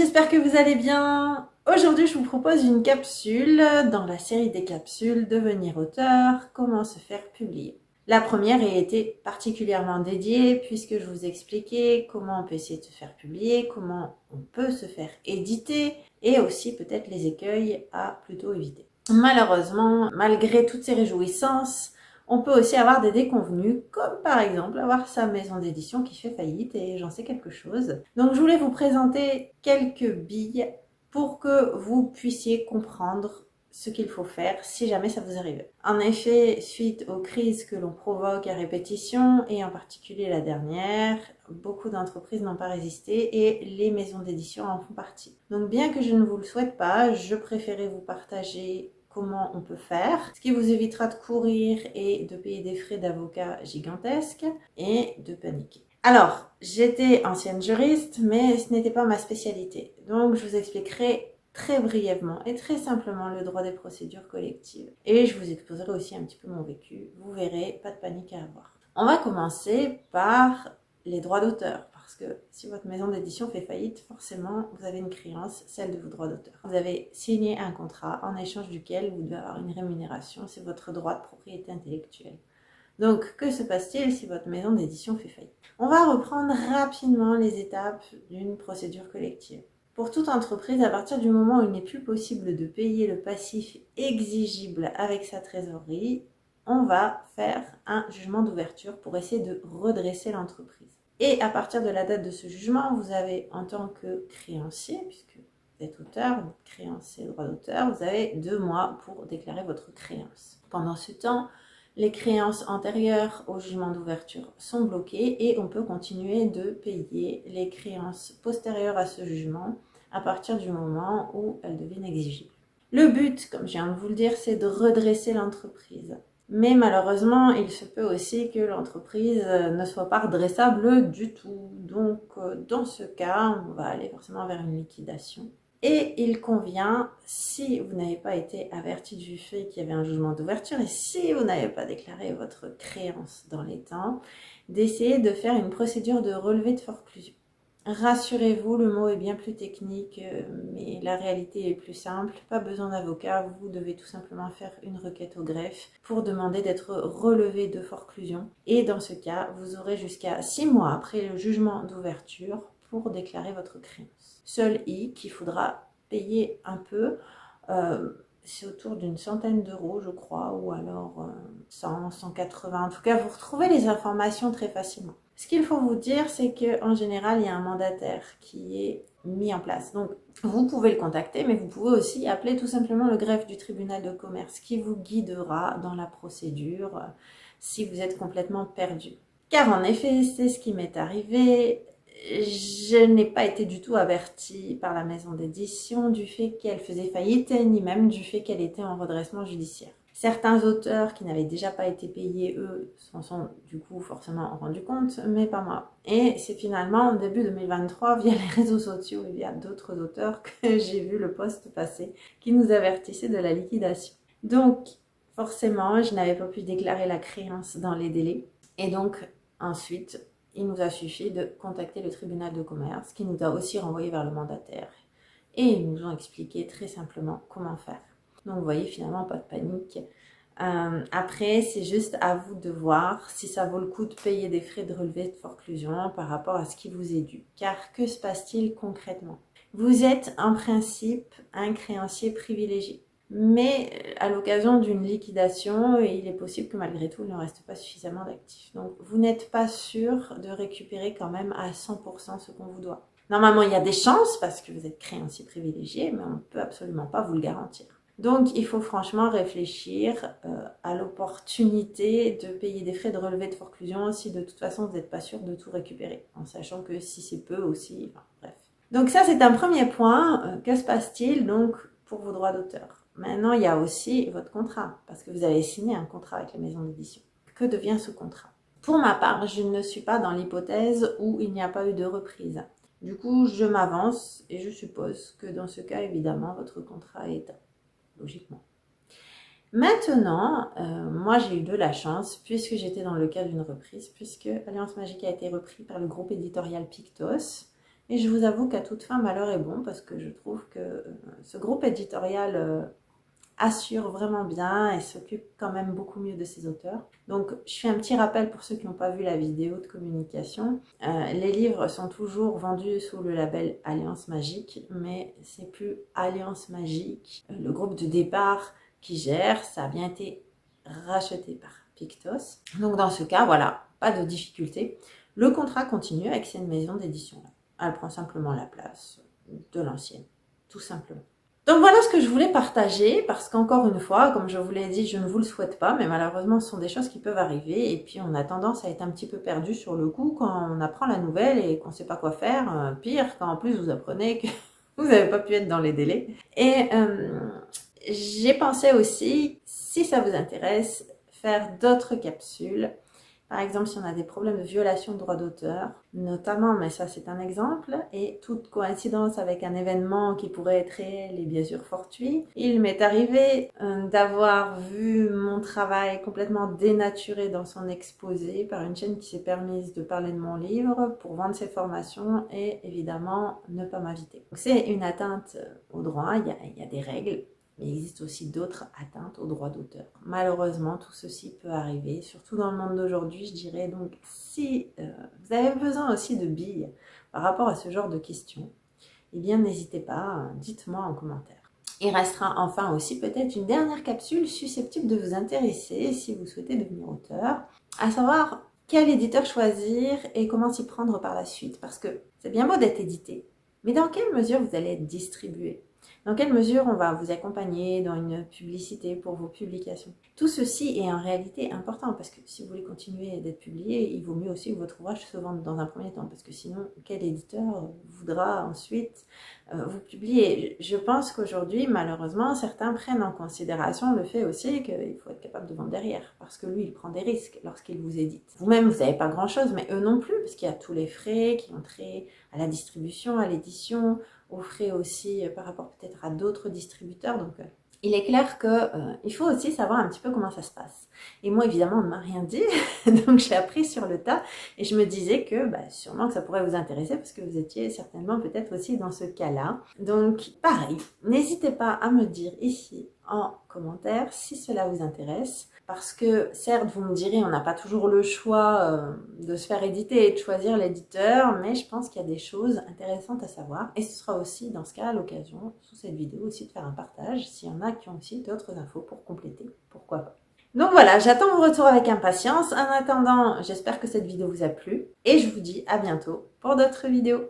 j'espère que vous allez bien. Aujourd'hui, je vous propose une capsule dans la série des capsules Devenir auteur, comment se faire publier. La première a été particulièrement dédiée puisque je vous expliquais comment on peut essayer de se faire publier, comment on peut se faire éditer et aussi peut-être les écueils à plutôt éviter. Malheureusement, malgré toutes ces réjouissances, on peut aussi avoir des déconvenues, comme par exemple avoir sa maison d'édition qui fait faillite et j'en sais quelque chose. Donc je voulais vous présenter quelques billes pour que vous puissiez comprendre ce qu'il faut faire si jamais ça vous arrive. En effet, suite aux crises que l'on provoque à répétition, et en particulier la dernière, beaucoup d'entreprises n'ont pas résisté et les maisons d'édition en font partie. Donc bien que je ne vous le souhaite pas, je préférais vous partager comment on peut faire, ce qui vous évitera de courir et de payer des frais d'avocat gigantesques et de paniquer. Alors, j'étais ancienne juriste, mais ce n'était pas ma spécialité. Donc, je vous expliquerai très brièvement et très simplement le droit des procédures collectives. Et je vous exposerai aussi un petit peu mon vécu. Vous verrez, pas de panique à avoir. On va commencer par les droits d'auteur. Parce que si votre maison d'édition fait faillite, forcément, vous avez une créance, celle de vos droits d'auteur. Vous avez signé un contrat en échange duquel vous devez avoir une rémunération, c'est votre droit de propriété intellectuelle. Donc, que se passe-t-il si votre maison d'édition fait faillite? On va reprendre rapidement les étapes d'une procédure collective. Pour toute entreprise, à partir du moment où il n'est plus possible de payer le passif exigible avec sa trésorerie, on va faire un jugement d'ouverture pour essayer de redresser l'entreprise. Et à partir de la date de ce jugement, vous avez en tant que créancier, puisque vous êtes auteur, créancier, droit d'auteur, vous avez 2 mois pour déclarer votre créance. Pendant ce temps, les créances antérieures au jugement d'ouverture sont bloquées et on peut continuer de payer les créances postérieures à ce jugement à partir du moment où elles deviennent exigibles. Le but, comme je viens de vous le dire, c'est de redresser l'entreprise. Mais malheureusement, il se peut aussi que l'entreprise ne soit pas redressable du tout. Donc, dans ce cas, on va aller forcément vers une liquidation. Et il convient, si vous n'avez pas été averti du fait qu'il y avait un jugement d'ouverture et si vous n'avez pas déclaré votre créance dans les temps, d'essayer de faire une procédure de relevé de forclusion. Rassurez-vous, le mot est bien plus technique, mais la réalité est plus simple. Pas besoin d'avocat, vous devez tout simplement faire une requête au greffe pour demander d'être relevé de forclusion. Et dans ce cas, vous aurez jusqu'à 6 mois après le jugement d'ouverture pour déclarer votre créance. Seul hic, il faudra payer un peu, c'est autour d'une centaine d'euros, je crois, ou alors 100, 180. En tout cas, vous retrouvez les informations très facilement. Ce qu'il faut vous dire, c'est qu'en général, il y a un mandataire qui est mis en place. Donc, vous pouvez le contacter, mais vous pouvez aussi appeler tout simplement le greffe du tribunal de commerce qui vous guidera dans la procédure si vous êtes complètement perdu. Car en effet, c'est ce qui m'est arrivé. Je n'ai pas été du tout avertie par la maison d'édition du fait qu'elle faisait faillite, ni même du fait qu'elle était en redressement judiciaire. Certains auteurs qui n'avaient déjà pas été payés, eux, s'en sont du coup forcément rendus compte, mais pas moi. Et c'est finalement en début 2023, via les réseaux sociaux et via d'autres auteurs, que j'ai vu le post passer qui nous avertissait de la liquidation. Donc, forcément, je n'avais pas pu déclarer la créance dans les délais. Et donc, ensuite, il nous a suffi de contacter le tribunal de commerce qui nous a aussi renvoyé vers le mandataire. Et ils nous ont expliqué très simplement comment faire. Donc vous voyez, finalement, pas de panique. Après, c'est juste à vous de voir si ça vaut le coup de payer des frais de relevé de forclusion par rapport à ce qui vous est dû. Car que se passe-t-il concrètement? Vous êtes en principe un créancier privilégié. Mais à l'occasion d'une liquidation, il est possible que malgré tout, il ne reste pas suffisamment d'actifs. Donc, vous n'êtes pas sûr de récupérer quand même à 100% ce qu'on vous doit. Normalement, il y a des chances parce que vous êtes créancier privilégié, mais on ne peut absolument pas vous le garantir. Donc, il faut franchement réfléchir à l'opportunité de payer des frais de relevé de forclusion si de toute façon, vous n'êtes pas sûr de tout récupérer. En sachant que si c'est peu aussi, enfin, bref. Donc ça, c'est un premier point. Que se passe-t-il donc pour vos droits d'auteur? Maintenant, il y a aussi votre contrat, parce que vous avez signé un contrat avec la maison d'édition. Que devient ce contrat? Pour ma part, je ne suis pas dans l'hypothèse où il n'y a pas eu de reprise. Du coup, je m'avance et je suppose que dans ce cas, évidemment, votre contrat est éteint, logiquement. Maintenant, moi j'ai eu de la chance puisque j'étais dans le cas d'une reprise, puisque Alliance Magique a été repris par le groupe éditorial Pictos Et je vous avoue qu'à toute fin, malheur est bon, parce que je trouve que ce groupe éditorial assure vraiment bien et s'occupe quand même beaucoup mieux de ses auteurs. Donc je fais un petit rappel pour ceux qui n'ont pas vu la vidéo de communication. Les livres sont toujours vendus sous le label Alliance Magique, mais c'est plus Alliance Magique, le groupe de départ qui gère. Ça a bien été racheté par Pictos. Donc dans ce cas, voilà, pas de difficulté. Le contrat continue avec cette maison d'édition-là. Elle prend simplement la place de l'ancienne, tout simplement. Donc voilà ce que je voulais partager, parce qu'encore une fois, comme je vous l'ai dit, je ne vous le souhaite pas, mais malheureusement ce sont des choses qui peuvent arriver, et puis on a tendance à être un petit peu perdu sur le coup quand on apprend la nouvelle et qu'on ne sait pas quoi faire. Pire, quand en plus vous apprenez que vous n'avez pas pu être dans les délais. Et j'ai pensé aussi, si ça vous intéresse, faire d'autres capsules. Par exemple, si on a des problèmes de violation de droits d'auteur, notamment, mais ça c'est un exemple, et toute coïncidence avec un événement qui pourrait être réel et bien sûr fortuit, il m'est arrivé d'avoir vu mon travail complètement dénaturé dans son exposé par une chaîne qui s'est permise de parler de mon livre pour vendre ses formations et évidemment ne pas m'inviter. C'est une atteinte au droit, il y a des règles. Mais il existe aussi d'autres atteintes aux droits d'auteur. Malheureusement, tout ceci peut arriver, surtout dans le monde d'aujourd'hui, je dirais. Donc, si vous avez besoin aussi de billes par rapport à ce genre de questions, eh bien, n'hésitez pas, dites-moi en commentaire. Il restera enfin aussi peut-être une dernière capsule susceptible de vous intéresser si vous souhaitez devenir auteur, à savoir quel éditeur choisir et comment s'y prendre par la suite. Parce que c'est bien beau d'être édité, mais dans quelle mesure vous allez être distribué ? Dans quelle mesure on va vous accompagner dans une publicité pour vos publications? Tout ceci est en réalité important parce que si vous voulez continuer d'être publié, il vaut mieux aussi que votre ouvrage se vende dans un premier temps parce que sinon, quel éditeur voudra ensuite vous publier? Je pense qu'aujourd'hui, malheureusement, certains prennent en considération le fait aussi qu'il faut être capable de vendre derrière parce que lui, il prend des risques lorsqu'il vous édite. Vous-même, vous n'avez pas grand-chose, mais eux non plus parce qu'il y a tous les frais qui ont trait à la distribution, à l'édition, aux frais aussi par rapport peut-être à d'autres distributeurs. Donc, il est clair qu'il faut aussi savoir un petit peu comment ça se passe. Et moi, évidemment, on ne m'a rien dit, donc j'ai appris sur le tas. Et je me disais que sûrement que ça pourrait vous intéresser parce que vous étiez certainement peut-être aussi dans ce cas-là. Donc, pareil, n'hésitez pas à me dire ici en commentaire si cela vous intéresse. Parce que certes, vous me direz, on n'a pas toujours le choix de se faire éditer et de choisir l'éditeur, mais je pense qu'il y a des choses intéressantes à savoir. Et ce sera aussi, dans ce cas, l'occasion, sous cette vidéo, aussi de faire un partage, s'il y en a qui ont aussi d'autres infos pour compléter, pourquoi pas. Donc voilà, j'attends vos retours avec impatience. En attendant, j'espère que cette vidéo vous a plu. Et je vous dis à bientôt pour d'autres vidéos.